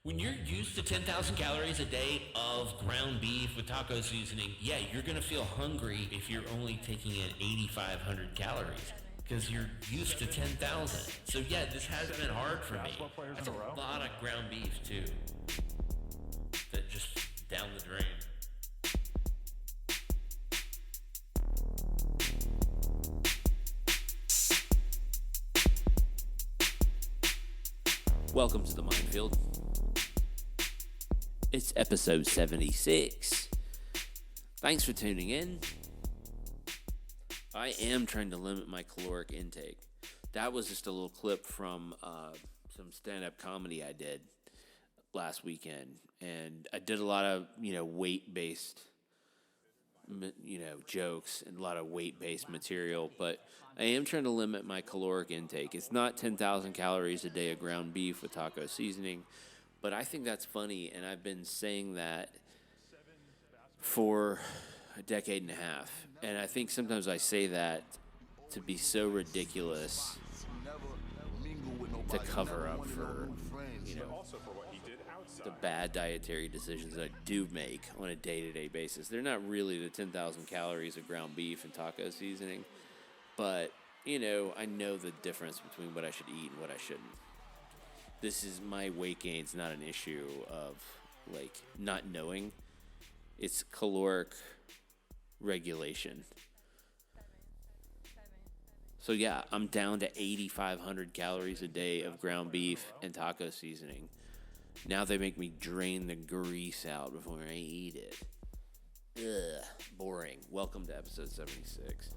When you're used to 10,000 calories a day of ground beef with taco seasoning, yeah, you're going to feel hungry if you're only taking in 8,500 calories because you're used to 10,000. So yeah, this has been hard for me. That's a lot of ground beef too. That just down the drain. Welcome to the MindField. It's episode 76. Thanks for tuning in. I am trying to limit my caloric intake. That was just a little clip from some stand-up comedy I did last weekend. And I did a lot of, weight-based, jokes and a lot of weight-based material. But I am trying to limit my caloric intake. It's not 10,000 calories a day of ground beef with taco seasoning. But I think that's funny, and I've been saying that for a decade and a half. And I think sometimes I say that to be so ridiculous to cover up for, the bad dietary decisions that I do make on a day-to-day basis. They're not really the 10,000 calories of ground beef and taco seasoning, but, I know the difference between what I should eat and what I shouldn't. This is my weight gain's not an issue of not knowing. It's caloric regulation. So yeah, I'm down to 8,500 calories a day of ground beef and taco seasoning. Now they make me drain the grease out before I eat it. Ugh, boring. Welcome to episode 76.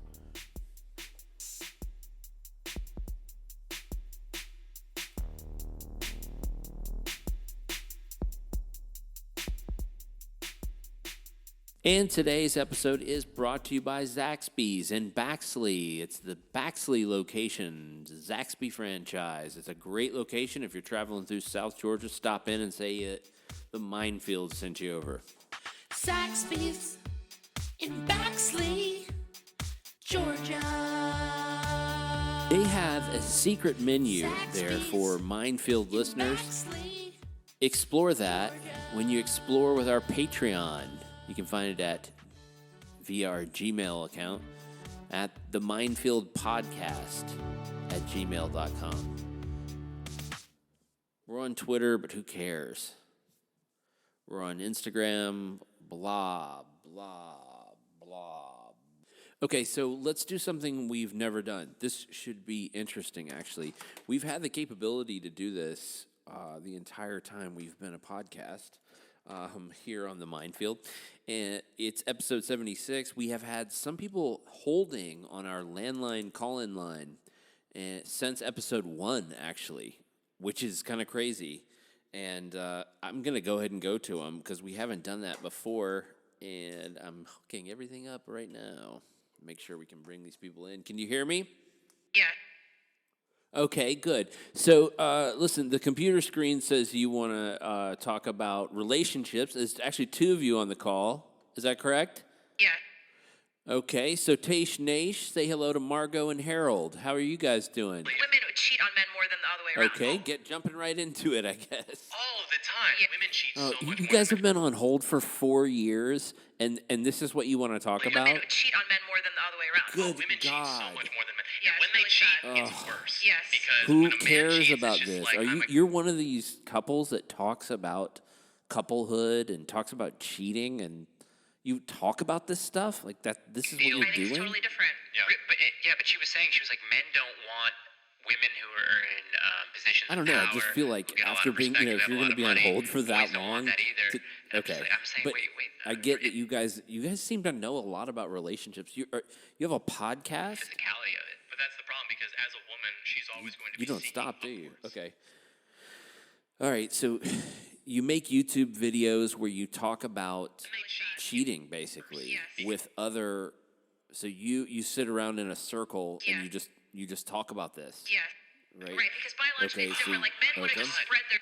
And today's episode is brought to you by Zaxby's in Baxley. It's the Baxley location, Zaxby franchise. It's a great location. If you're traveling through South Georgia, stop in and say the MindField sent you over. Zaxby's in Baxley, Georgia. They have a secret menu there for MindField listeners. Explore that when you explore with our Patreon. You can find it via our Gmail account at the MindField Podcast at gmail.com. We're on Twitter, but who cares? We're on Instagram, blah, blah, blah. Okay, so let's do something we've never done. This should be interesting, actually. We've had the capability to do this the entire time we've been a podcast. Here on the MindField, and it's episode 76. We have had some people holding on our landline call-in line since episode 1, actually, which is kind of crazy. And I'm going to go ahead and go to them because we haven't done that before, and I'm hooking everything up right now. Make sure we can bring these people in. Can you hear me? Yeah. Okay, good. So, listen, the computer screen says you want to talk about relationships. There's actually 2 of you on the call. Is that correct? Yeah. Okay, so Taish Naish, say hello to Margot and Harold. How are you guys doing? Women cheat on men more than the other way around. Okay, get jumping right into it, I guess. All the time. Yeah. Women cheat so much more. You guys have been on hold for 4 years, and this is what you want to talk about? Women cheat on men more than the other way around. Good Women cheat so God. much more than men. Yeah, And when it's they cheat, really it's worse. Yes. Because Who when a man cares cheats, about it's just this? like, Are you? You're one of these couples that talks about couplehood and talks about cheating, and you talk about this stuff like that. This is what you're I think it's doing. totally different. But she was saying, men don't want women who are in positions I don't of know. power, I just feel like who get a lot after of being, respect, if who you're have going to a lot be of on money, hold for boys that don't long, want that either. okay. I'm saying, But wait. I get that you guys seem to know a lot about relationships. You have a podcast. Physicality of it. But that's the problem because as a woman, she's always going to be You don't seeking stop, do you? upwards. Okay. All right. So you make YouTube videos where you talk about cheating, basically, Yes. with other. So you sit around in a circle and you just talk about this. Yeah. Right. Right, because biologically it's different. Like men want to just spread their.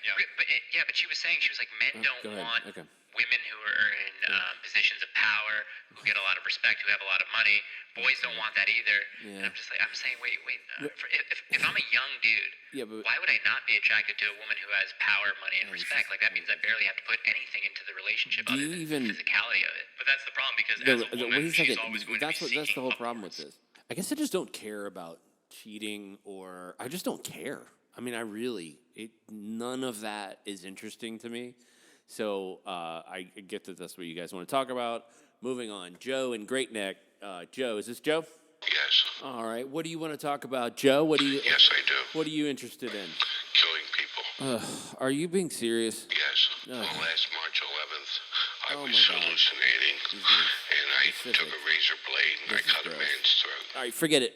But she was saying, men don't go ahead. want Okay. women who are in positions of power, who get a lot of respect, who have a lot of money, boys don't want that either. Yeah. And I'm saying, wait. If I'm a young dude, but why would I not be attracted to a woman who has power, money, and respect? Like, that means I barely have to put anything into the relationship other than the physicality of it. But that's the problem, because as a woman, she's always going to be seeking that's the whole problem with upwards. this. I guess I just don't care about cheating, or I just don't care. I mean, none of that is interesting to me. So I get that that's what you guys want to talk about. Moving on, Joe in Great Neck. Joe, is this Joe? Yes. All right. What do you want to talk about, Joe? Yes, I do. What are you interested in? Killing people. Are you being serious? Yes. Oh. On last March 11th, I Oh was my God. hallucinating, and I specific. took a razor blade and I This is cut a gross. man's throat. All right, forget it.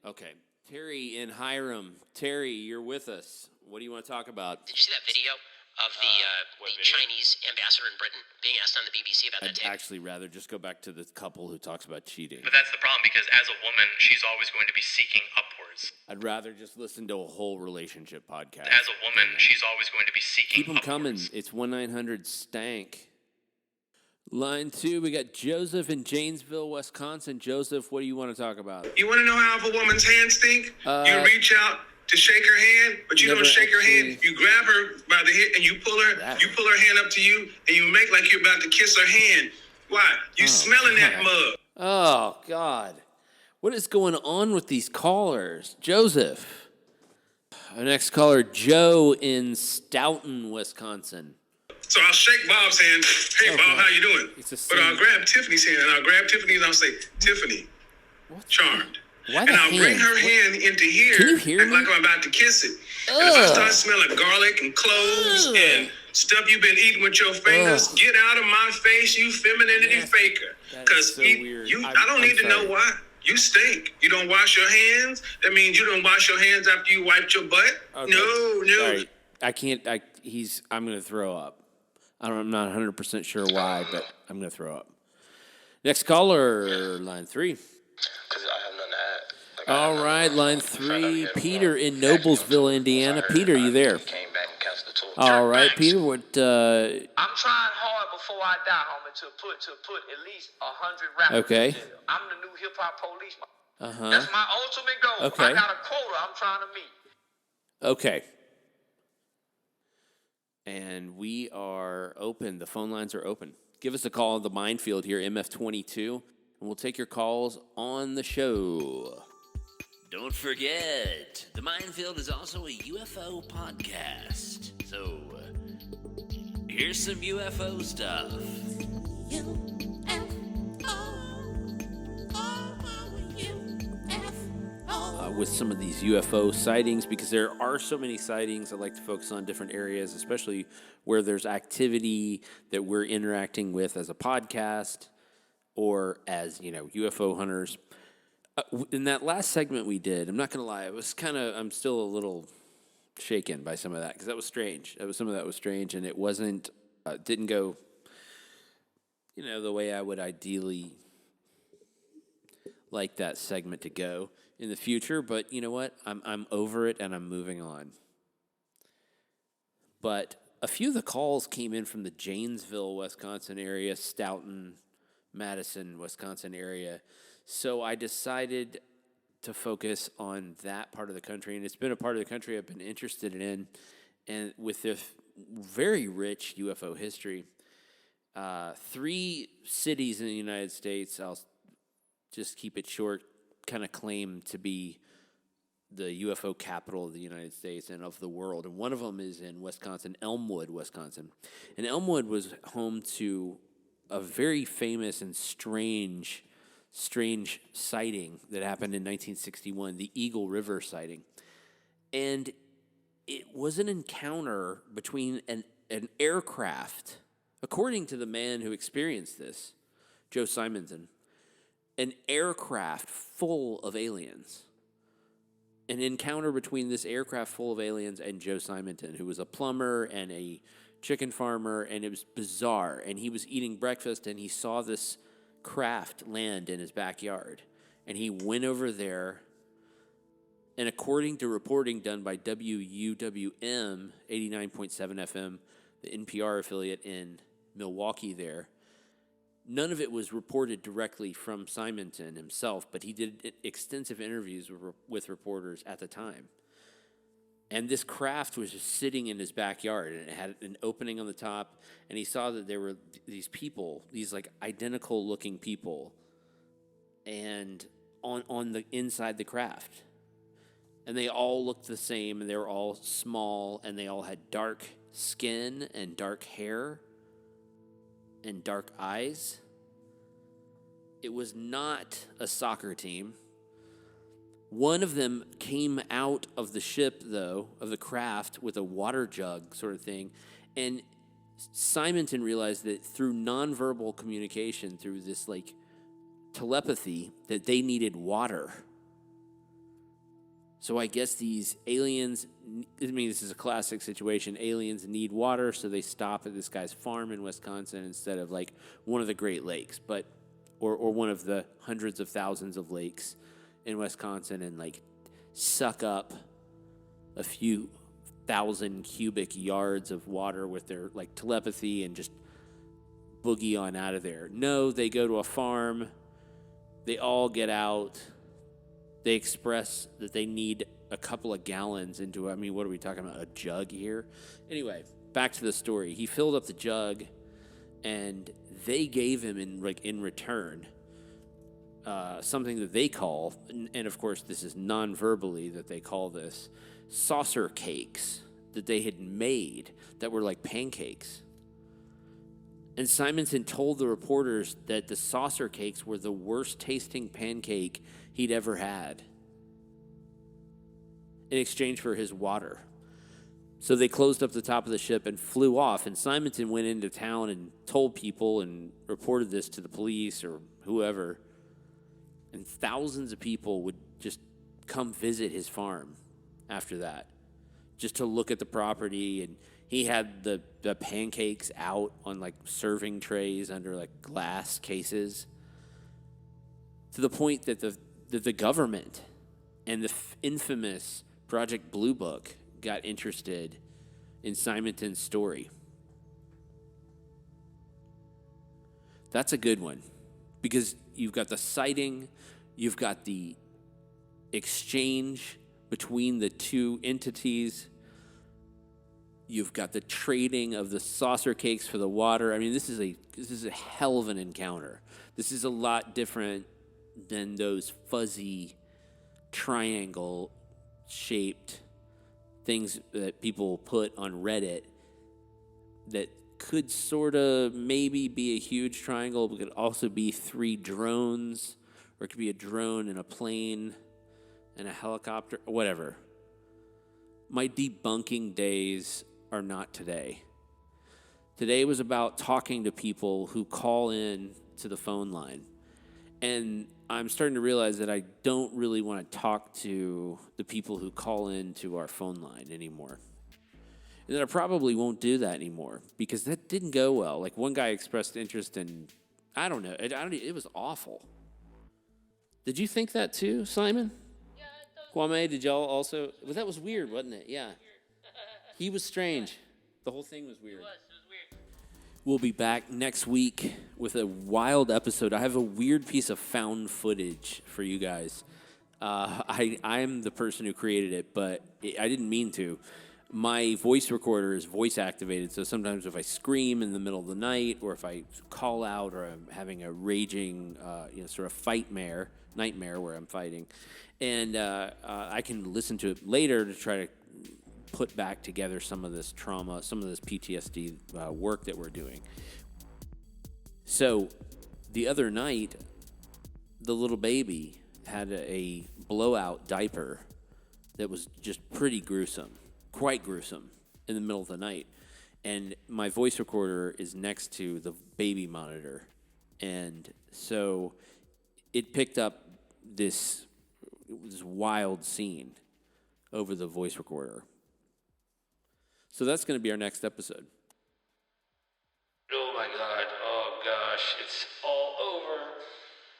Okay. Terry in Hiram. Terry, you're with us. What do you want to talk about? Did you see that video of the Chinese ambassador in Britain being asked on the BBC about that I'd tape? actually rather just go back to the couple who talks about cheating. But that's the problem, because as a woman, she's always going to be seeking upwards. I'd rather just listen to a whole relationship podcast. As a woman, she's always going to be seeking Keep them coming. upwards. It's 1-900-STANK. Line 2, we got Joseph in Janesville, Wisconsin. Joseph, what do you want to talk about? You want to know how a woman's hands stink? You reach out to shake her hand, but you never don't shake her hand. actually- You grab her by the hip and you pull her. That. You pull her hand up to you, and you make like you're about to kiss her hand. Why? You smelling that mug? Oh, God. What is going on with these callers? Joseph. Our next caller, Joe in Stoughton, Wisconsin. So I'll shake Bob's hand. Hey, Oh, Bob, God. how you doing? It's a But I'll sin. grab Tiffany's hand, and I'll grab Tiffany's, and I'll say, Tiffany, charmed. Why And the I'll bring hand? her hand into here, Can you hear act me? like I'm about to kiss it. And if I Ugh. start smelling garlic and cloves Ugh. and stuff you've been eating with your fingers, Ugh. get out of my face, you femininity Yes. faker. That is Because so weird. I don't need to know sorry. why. You stink. You don't wash your hands. That means you don't wash your hands after you wiped your butt. Okay. No. Sorry. I can't. I'm going to throw up. I'm not 100% sure why, but I'm going to throw up. Next caller, line 3. Because I have nothing to add. Like, All right, line 3. Peter in Noblesville, Indiana. Peter, you there? Came back and canceled the tour. All right, Peter. What? I'm trying hard before I die, homie, to put at least 100 rappers Okay. in jail. I'm the new hip hop police. Uh-huh. That's my ultimate goal. Okay. I got a quota I'm trying to meet. Okay. And we are open. The phone lines are open. Give us a call on the MindField here, MF22, and we'll take your calls on the show. Don't forget, the MindField is also a UFO podcast. So, here's some UFO stuff. With some of these UFO sightings, because there are so many sightings, I like to focus on different areas, especially where there's activity that we're interacting with as a podcast or as, UFO hunters. In that last segment we did, I'm not going to lie, I'm still a little shaken by some of that, because that was strange. Some of that was strange, and it didn't go, the way I would ideally like that segment to go in the future, but you know what? I'm over it and I'm moving on. But a few of the calls came in from the Janesville, Wisconsin area, Stoughton, Madison, Wisconsin area. So I decided to focus on that part of the country, and it's been a part of the country I've been interested in, and with this very rich UFO history. 3 cities in the United States, I'll just keep it short, kind of claim to be the UFO capital of the United States and of the world. And one of them is in Wisconsin, Elmwood, Wisconsin. And Elmwood was home to a very famous and strange sighting that happened in 1961, the Eagle River sighting. And it was an encounter between an aircraft, according to the man who experienced this, Joe Simonton, an aircraft full of aliens. An encounter between this aircraft full of aliens and Joe Simonton, who was a plumber and a chicken farmer, and it was bizarre. And he was eating breakfast, and he saw this craft land in his backyard. And he went over there, and according to reporting done by WUWM 89.7 FM, the NPR affiliate in Milwaukee there, None of it was reported directly from Simonton himself, but he did extensive interviews with reporters at the time. And this craft was just sitting in his backyard, and it had an opening on the top, and he saw that there were these people, these like identical looking people, and on the inside the craft. And they all looked the same, and they were all small, and they all had dark skin and dark hair and dark eyes. It was not a soccer team. One of them came out of the ship, though, of the craft, with a water jug sort of thing. And Simonton realized that through nonverbal communication, through this like telepathy, that they needed water. So I guess these aliens, I mean, this is a classic situation. Aliens need water, so they stop at this guy's farm in Wisconsin instead of like one of the Great Lakes, or one of the hundreds of thousands of lakes in Wisconsin, and like suck up a few thousand cubic yards of water with their like telepathy and just boogie on out of there. No, they go to a farm. They all get out. They express that they need a couple of gallons into, I mean, what are we talking about? A jug here? Anyway, back to the story. He filled up the jug, and they gave him in return something that they call, and of course this is non-verbally that they call this, saucer cakes that they had made that were like pancakes. And Simonton told the reporters that the saucer cakes were the worst tasting pancake he'd ever had in exchange for his water. So they closed up the top of the ship and flew off, and Simonton went into town and told people and reported this to the police or whoever, and thousands of people would just come visit his farm after that, just to look at the property. And he had the pancakes out on like serving trays under like glass cases, to the point that the government and the infamous Project Blue Book got interested in Simonton's story. That's a good one, because you've got the sighting, you've got the exchange between the two entities, you've got the trading of the saucer cakes for the water. I mean, this is a hell of an encounter. This is a lot different than those fuzzy triangle-shaped things that people put on Reddit that could sort of maybe be a huge triangle, but could also be 3 drones, or it could be a drone and a plane and a helicopter, whatever. My debunking days are not today. Today was about talking to people who call in to the phone line. And I'm starting to realize that I don't really want to talk to the people who call in to our phone line anymore. And that I probably won't do that anymore, because that didn't go well. Like, one guy expressed interest in, I don't know, it was awful. Did you think that too, Simon? Yeah, Kwame, did y'all also? Well, that was weird, wasn't it? Yeah. He was strange. The whole thing was weird. it was weird. We'll be back next week with a wild episode. I have a weird piece of found footage for you guys. I'm the person who created it, but I didn't mean to. My voice recorder is voice activated, so sometimes if I scream in the middle of the night, or if I call out, or I'm having a raging, sort of nightmare where I'm fighting, and I can listen to it later to try to put back together some of this trauma, some of this PTSD work that we're doing. So the other night, the little baby had a blowout diaper that was just pretty gruesome, quite gruesome, in the middle of the night. And my voice recorder is next to the baby monitor. And so it picked up this wild scene over the voice recorder. So that's going to be our next episode. Oh my God. Oh gosh. It's all over.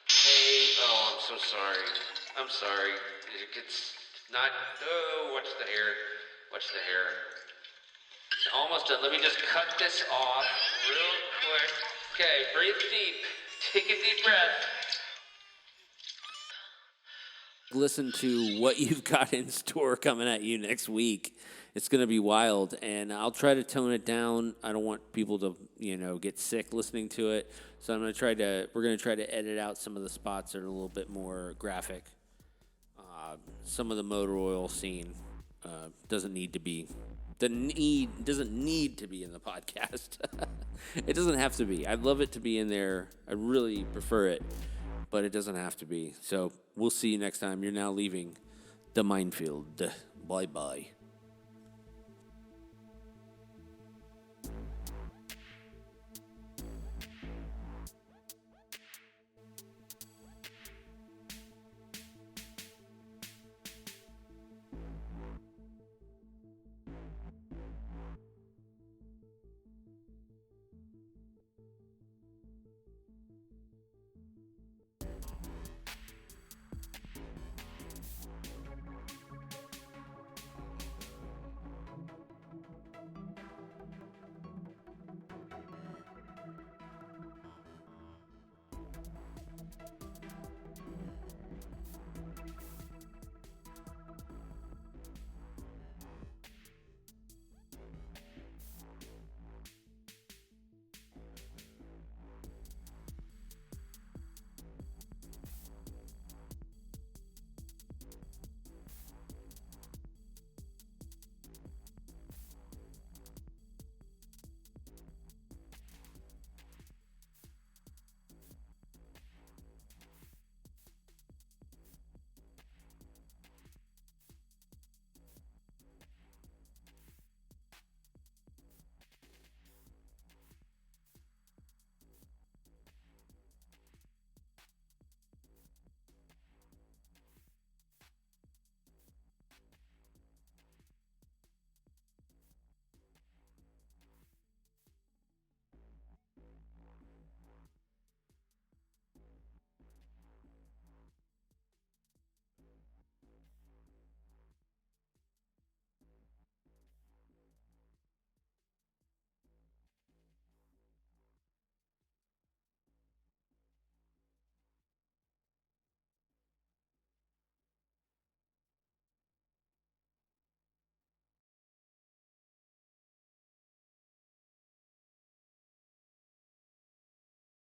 Hey. Oh, I'm so sorry. I'm sorry. It's not. Oh, watch the hair. Watch the hair. Almost done. Let me just cut this off real quick. Okay, breathe deep. Take a deep breath. Listen to what you've got in store coming at you next week. It's going to be wild, and I'll try to tone it down. I don't want people to, get sick listening to it. So we're going to try to edit out some of the spots that are a little bit more graphic. Some of the motor oil scene doesn't need to be in the podcast. It doesn't have to be. I'd love it to be in there. I really prefer it, but it doesn't have to be. So we'll see you next time. You're now leaving the MindField. Bye-bye.